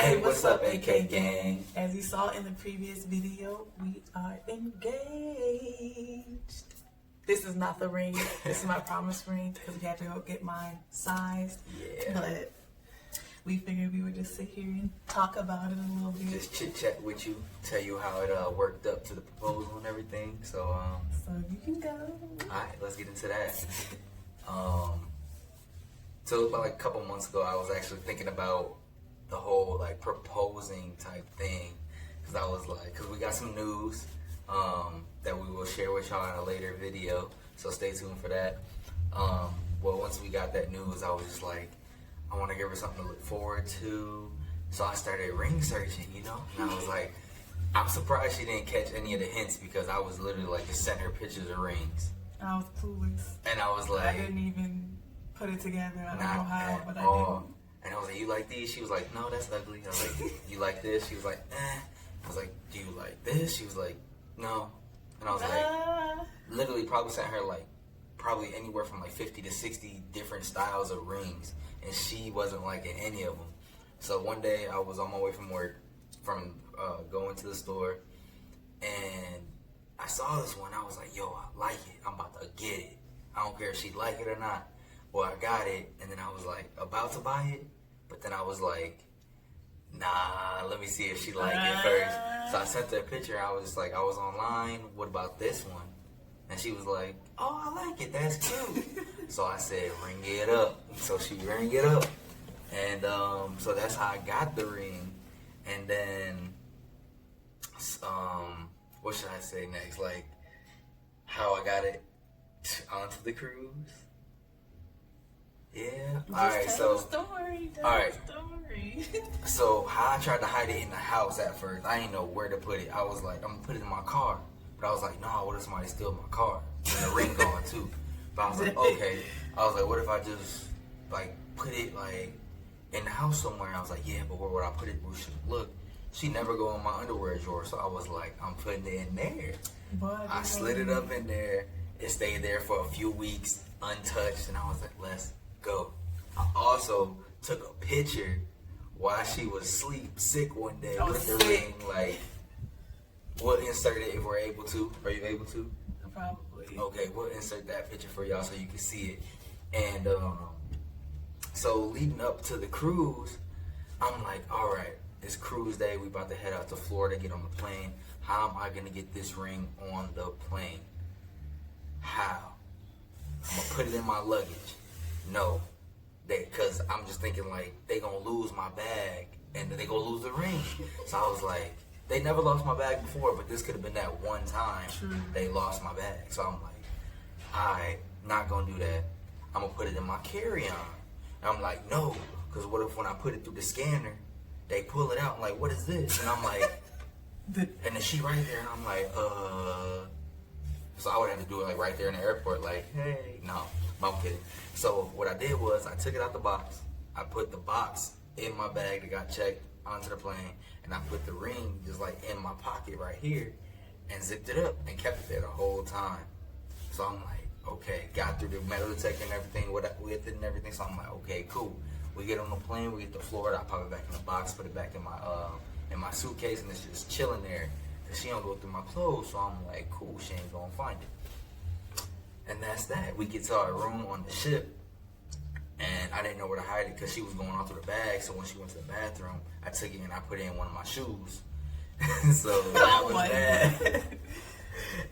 Hey, what's up, AKGang? As you saw in the previous video, we are engaged. This is not the ring. This is my promise ring because we had to go get mine sized. Yeah. But we figured we would just sit here and talk about it a little bit. Just chit chat with you, tell you how it worked up to the proposal and everything. So you can go. Alright, let's get into that. So about like a couple months ago, I was actually thinking about the whole like proposing type thing, because I was like, because we got some news that we will share with y'all in a later video, so stay tuned for that. Well, once we got that news, I was just like, I want to give her something to look forward to, so I started ring searching, you know, and I was like, I'm surprised she didn't catch any of the hints, because I was literally like just sending her pictures of rings. I was clueless. And I was like, I didn't even put it together. I don't know how, but I didn't. And I was like, you like these? She was like, no, that's ugly. I was like, you like this? She was like, eh. I was like, do you like this? She was like, no. And I was like, literally probably sent her like, probably anywhere from like 50 to 60 different styles of rings. And she wasn't liking any of them. So one day I was on my way from work, going to the store, and I saw this one. I was like, yo, I like it. I'm about to get it. I don't care if she like it or not. Well, I got it, and then I was like about to buy it, but then I was like, nah, let me see if she like it first. So I sent her a picture. I was just like, I was online. What about this one? And she was like, oh, I like it. That's cute. So I said, ring it up. So she rang it up, and so that's how I got the ring. And then, what should I say next? Like how I got it onto the cruise. Yeah. Alright, so story. So how I tried to hide it in the house at first, I didn't know where to put it. I was like, I'm gonna put it in my car. But I was like, no, what if somebody steal my car? And the ring gone too. But I was like, okay. I was like, what if I just like put it like in the house somewhere? I was like, yeah, but where would I put it? Where should it look? She never go in my underwear drawer, so I was like, I'm putting it in there. But I slid it up in there. It stayed there for a few weeks untouched, and I was like, let's go. I also took a picture while she was sick one day with the ring. Like, we'll insert it if we're able to. Are you able to? Probably. Okay, we'll insert that picture for y'all so you can see it. And so leading up to the cruise, I'm like, all right, it's cruise day. We about to head out to Florida, get on the plane. How am I gonna get this ring on the plane? How? I'm gonna put it in my luggage. No, because I'm just thinking like they gonna lose my bag and then they gonna lose the ring. So I was like, they never lost my bag before, but this could have been that one time they lost my bag. So I'm like, alright, not gonna do that. I'm gonna put it in my carry-on. And I'm like, no, because what if when I put it through the scanner, they pull it out? I'm like, what is this? And I'm like, and then she right there, and I'm like, So I would have to do it like right there in the airport, like, hey, no, I'm kidding. So what I did was I took it out the box. I put the box in my bag that got checked onto the plane, and I put the ring just like in my pocket right here and zipped it up and kept it there the whole time. So I'm like, okay, got through the metal detector and everything with it and everything. So I'm like, okay, cool. We get on the plane, we get to Florida, I pop it back in the box, put it back in my suitcase, and it's just chilling there. She don't go through my clothes, so I'm like, cool, she ain't gonna find it. And that's that. We get to our room on the ship, and I didn't know where to hide it because she was going all through the bag. So when she went to the bathroom, I took it and I put it in one of my shoes. So that was that.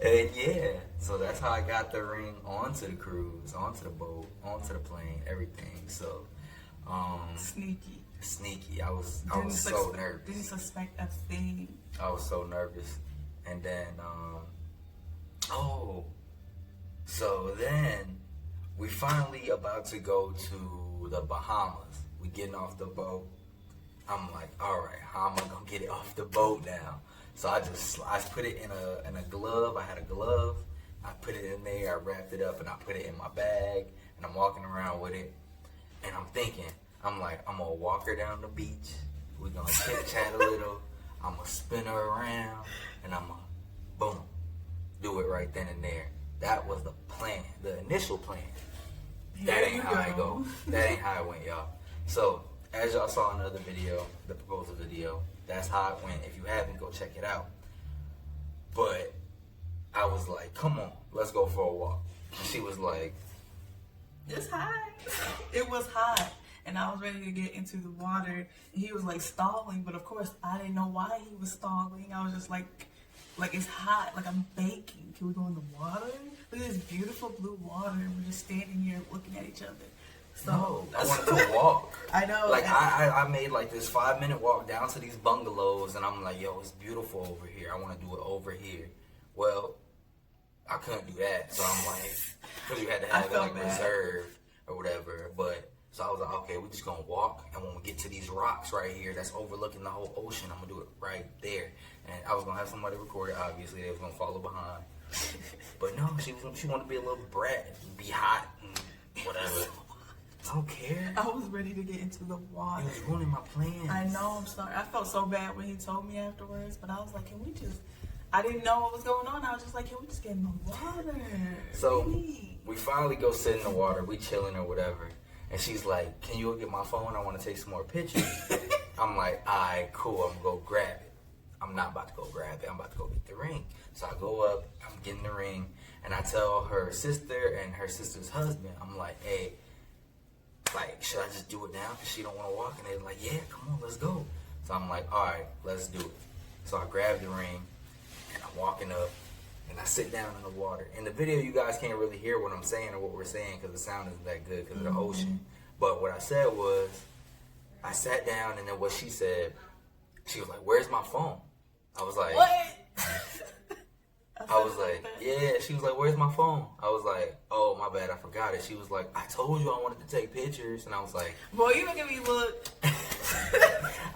And yeah, so that's how I got the ring onto the cruise, onto the boat, onto the plane, everything. So sneaky. I was so nervous. Didn't suspect a thing. I was so nervous. And then so then we finally about to go to the Bahamas. We getting off the boat. I'm like, all right, how am I gonna get it off the boat now? So I put it in a glove. I had a glove. I put it in there. I wrapped it up and I put it in my bag. And I'm walking around with it. And I'm thinking, I'm like, I'm gonna walk her down the beach. We're gonna chit chat a little. I'm gonna spin her around, and I'm gonna, boom, do it right then and there. That was the plan, the initial plan. That ain't how I go. That ain't how it went, y'all. So as y'all saw in the other video, the proposal video, that's how it went. If you haven't, go check it out. But I was like, come on, let's go for a walk. And she was like, it's hot. It was hot. And I was ready to get into the water. And he was like stalling. But of course, I didn't know why he was stalling. I was just like it's hot. Like I'm baking. Can we go in the water? Look at this beautiful blue water. We're just standing here looking at each other. So no, I wanted to walk. I know. Like I made like this 5-minute walk down to these bungalows. And I'm like, yo, it's beautiful over here. I want to do it over here. Well, I couldn't do that. So I'm like, because you had to have it like reserved or whatever. But so I was like, okay, we're just gonna walk, and when we get to these rocks right here that's overlooking the whole ocean, I'm gonna do it right there. And I was gonna have somebody record it. Obviously, they was gonna follow behind. But no, she wanted to be a little brat, and be hot, and whatever. I don't care. I was ready to get into the water. It was ruining my plans. I know. I'm sorry. I felt so bad when he told me afterwards, but I was like, can we just? I didn't know what was going on. I was just like, can we just get in the water? So really? we finally go sit in the water. We chilling or whatever. And she's like, can you go get my phone? I want to take some more pictures. I'm like, all right, cool. I'm going to go grab it. I'm not about to go grab it. I'm about to go get the ring. So I go up. I'm getting the ring. And I tell her sister and her sister's husband, I'm like, hey, like, should I just do it now? Because she don't want to walk. And they're like, yeah, come on, let's go. So I'm like, all right, let's do it. So I grab the ring. And I'm walking up. And I sit down in the water. In the video, you guys can't really hear what I'm saying or what we're saying because the sound isn't that good because of the ocean. But what I said was, I sat down, and then what she said, she was like, where's my phone? I was like, what? I was like, yeah. She was like, where's my phone? I was like, oh, my bad, I forgot it. She was like, I told you I wanted to take pictures. And I was like, boy, you making me look.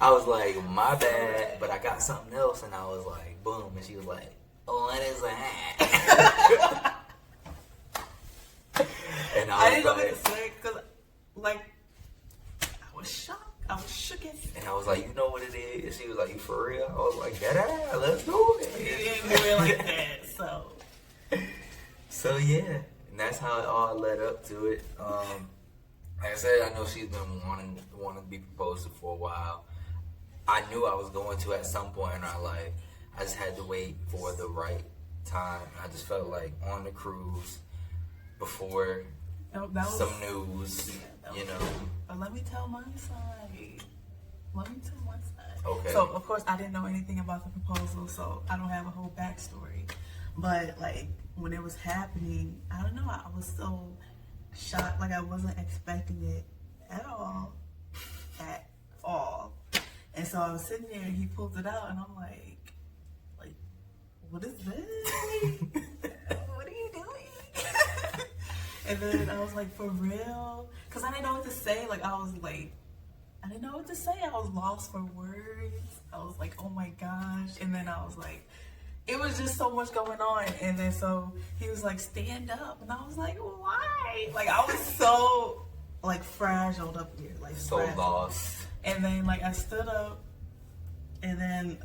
I was like, my bad, but I got something else. And I was like, boom. And she was like, what is that? And I didn't know like, what to say because, like, I was shocked. I was shooken. and I was like, you know what it is? And she was like, you for real? I was like, that let's do You it. didn't do it like that, so. So yeah, and that's how it all led up to it. Like I said, I know she's been wanting to be proposed to for a while. I knew I was going to at some point in our life. I just had to wait for the right time. I just felt like on the cruise before some news, you know. But let me tell my side. Okay. So, of course, I didn't know anything about the proposal, so I don't have a whole backstory. But, like, when it was happening, I don't know, I was so shocked. Like, I wasn't expecting it at all. At all. And so I was sitting there, and he pulled it out, and I'm like, what is this? What are you doing? And then I was like, for real? Because I didn't know what to say. Like, I didn't know what to say. I was lost for words. I was like, oh my gosh. And then I was like, it was just so much going on. And then so he was like, stand up. And I was like, why? Like, I was so, like, frazzled up here. Like, so frazzled. lost. And then, like, I stood up. And then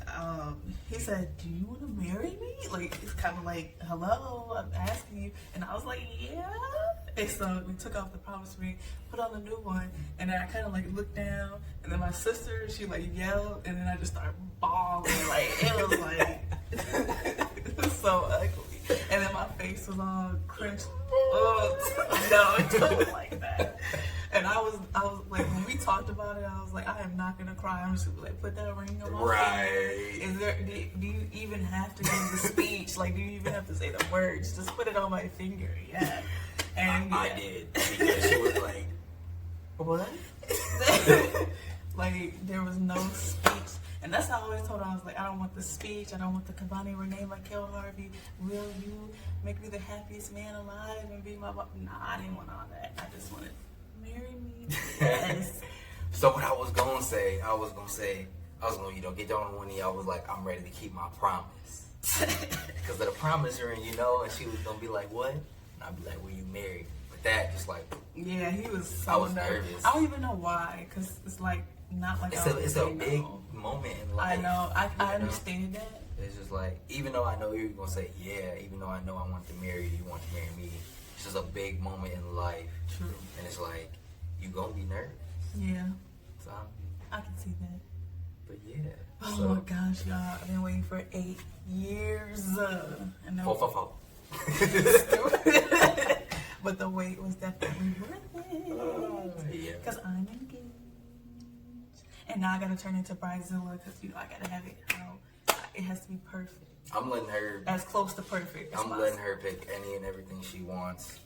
he said, do you want to marry me? Like, it's kind of like, hello, I'm asking you. And I was like, yeah. And so we took off the promise ring, put on the new one. And then I kind of like looked down. And then my sister, she like yelled. And then I just started bawling. Like, it was like, it was so ugly. And then my face was all crunched. Oh, no, it wasn't like that. And I was like, when we talked about it, I was like, I am not gonna cry. I'm just gonna like put that ring on my finger. Is there? Do you even have to give the speech? Like, do you even have to say the words? Just put it on my finger. Yeah. And I did because she was like, what? Like, there was no speech. And that's how I always told her. I was like, I don't want the speech. I don't want the Kevonni Renee Michael Harvey. Will you make me the happiest man alive and be my mom? Nah, I didn't want all that. I just wanted marry me. Yes. So what I was gonna say, you know, get down on one knee. I was like, I'm ready to keep my promise. Because of the promise ring, you know, and she was gonna be like, what? And I'd be like, well, you married. But that just like, yeah, he was so I was nervous. I don't even know why, because it's like, not like it's a big moment in life. I know, I understand that. It's just like, even though I know you're gonna say yeah, even though I know I want to marry you, you want to marry me, it's just a big moment in life. True. And it's like, you gonna be nervous. Yeah. So I can see that. but yeah. Oh So, my gosh, y'all! I've been waiting for 8 years. And Four, four, four. But the wait was definitely worth it. Yeah. Because I'm engaged. And now I gotta turn into Bridezilla because, you know, I gotta have it how it has to be perfect. I'm letting her. As close to perfect as I'm possible. letting her pick any and everything she wants.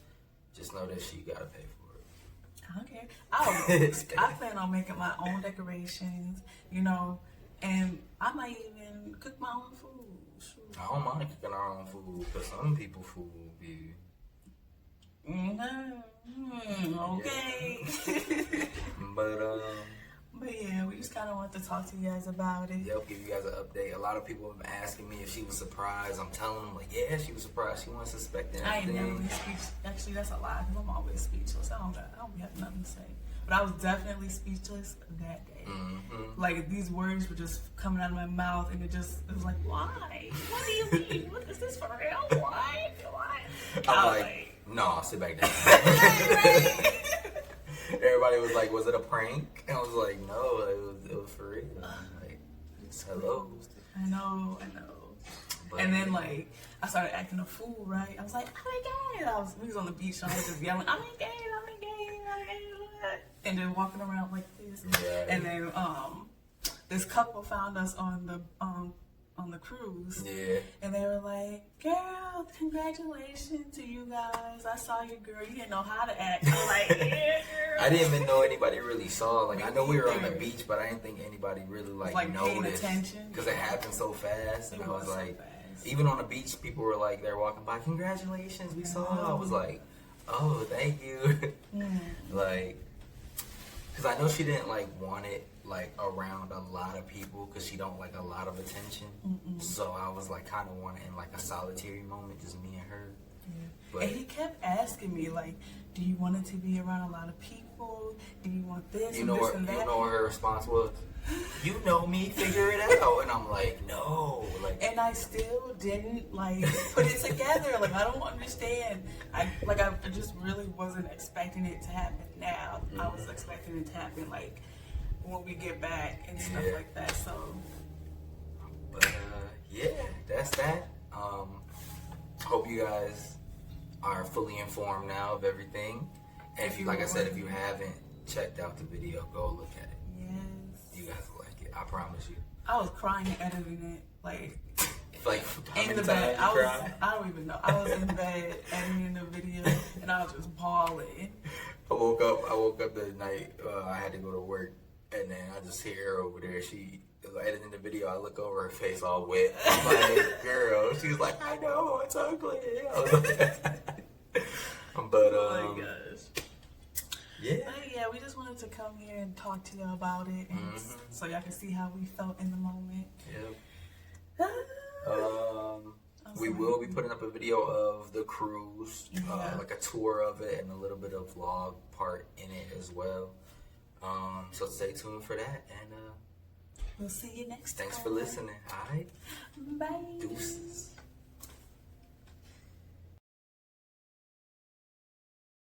Just know that she gotta pay for it. I don't care. I plan on making my own decorations, you know, and I might even cook my own food. Shoot. I don't mind cooking our own food, because some people food will be. Okay. But But yeah, we just kind of want to talk to you guys about it. Yep, give you guys an update. A lot of people have been asking me if she was surprised. I'm telling them, like, yeah, she was surprised. She wasn't suspecting I ain't anything. never been speechless. Actually, that's a lie because I'm always speechless. I don't have nothing to say. But I was definitely speechless that day. Mm-hmm. Like, these words were just coming out of my mouth, and it was like, why? What do you mean? What is this for real? Why? I'm like, no, sit back down. Everybody was like, was it a prank? And I was like, no, it was for real. Like, it's hello. I know. But, And then, like, I started acting a fool, right? I was like, I'm engaged. We was on the beach, and I was just yelling, I'm engaged. And then walking around like this. Yeah. And then this couple found us on the cruise. Yeah. And they were like, girl, congratulations to you guys. I saw you, girl. You didn't know how to act. I was like, yeah, girl. I didn't even know anybody really saw. Like, I know we were on the beach, but I didn't think anybody really like paying noticed. attention. Because it happened so fast. And I was so like, fast. even on the beach, people were like, they're walking by, congratulations, we saw. I was like, oh, thank you. Like, because I know she didn't like want it like around a lot of people because she don't like a lot of attention. So I was like kind of wanting like a solitary moment, just me and her. Yeah. But And he kept asking me, like, do you want it to be around a lot of people? Do you want this you and know this what? and that? You know what her response was? You know me, figure it out. And I'm like, no, like. And I still didn't like put it together. Like, I don't understand. I just really wasn't expecting it to happen now. I was expecting it to happen like when we get back and stuff like that. So, But yeah, that's that. Hope you guys are fully informed now of everything. And if you, like I said, if you haven't checked out the video, go look at it. yes. You guys will like it. I promise you. I was crying editing it. Like How in many the bed. times you cried? I don't even know. I was in bed editing the video and I was just bawling. I woke up the night I had to go to work, and then I just hear her over there. She editing the video. I look over, her face all wet. I'm like, girl. She was like, I know, it's ugly. I was like, but Oh my gosh. yeah. But yeah, we just wanted to come here and talk to y'all about it, and so y'all can see how we felt in the moment. Yep. We will be putting up a video of the cruise, like a tour of it, and a little bit of vlog part in it as well. So stay tuned for that, and we'll see you next time. thanks for listening. All right. Bye. Deuces.